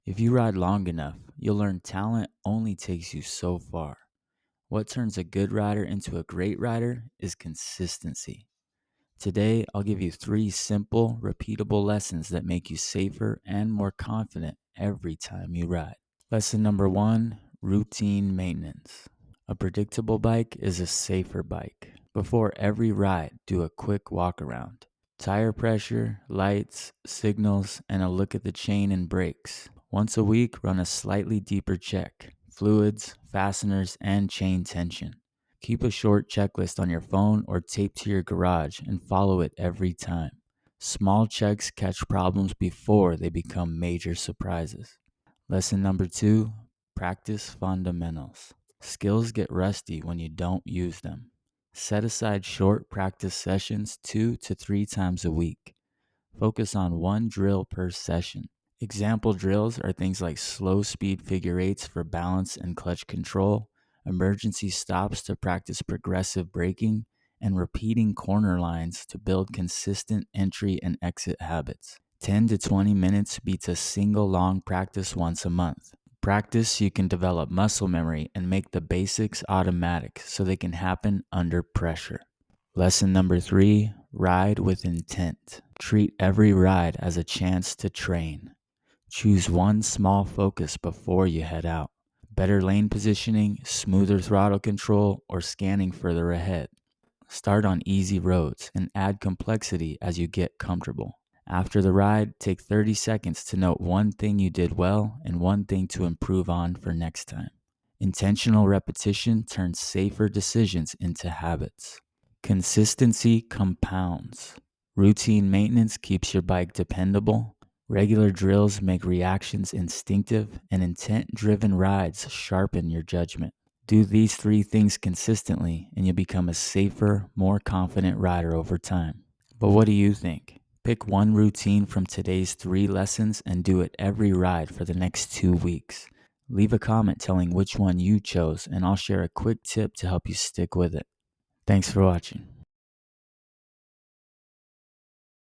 If you ride long enough, you'll learn talent only takes you so far. What turns a good rider into a great rider is consistency. Today, I'll give you 3 simple, repeatable lessons that make you safer and more confident every time you ride. Lesson number 1, routine maintenance. A predictable bike is a safer bike. Before every ride, do a quick walk around. Tire pressure, lights, signals, and a look at the chain and brakes. Once a week, run a slightly deeper check. Fluids, fasteners, and chain tension. Keep a short checklist on your phone or taped to your garage and follow it every time. Small checks catch problems before they become major surprises. Lesson number 2, practice fundamentals. Skills get rusty when you don't use them. Set aside short practice sessions 2 to 3 times a week. Focus on one drill per session. Example drills are things like slow speed figure eights for balance and clutch control, emergency stops to practice progressive braking, and repeating corner lines to build consistent entry and exit habits. 10 to 20 minutes beats a single long practice once a month. Practice, you can develop muscle memory and make the basics automatic so they can happen under pressure. Lesson number 3, ride with intent. Treat every ride as a chance to train. Choose one small focus before you head out. Better lane positioning, smoother throttle control, or scanning further ahead. Start on easy roads and add complexity as you get comfortable. After the ride, take 30 seconds to note one thing you did well and one thing to improve on for next time. Intentional repetition turns safer decisions into habits. Consistency compounds. Routine maintenance keeps your bike dependable. Regular drills make reactions instinctive, and intent-driven rides sharpen your judgment. Do these 3 things consistently, and you'll become a safer, more confident rider over time. But what do you think? Pick one routine from today's 3 lessons and do it every ride for the next 2 weeks. Leave a comment telling which one you chose, and I'll share a quick tip to help you stick with it. Thanks for watching.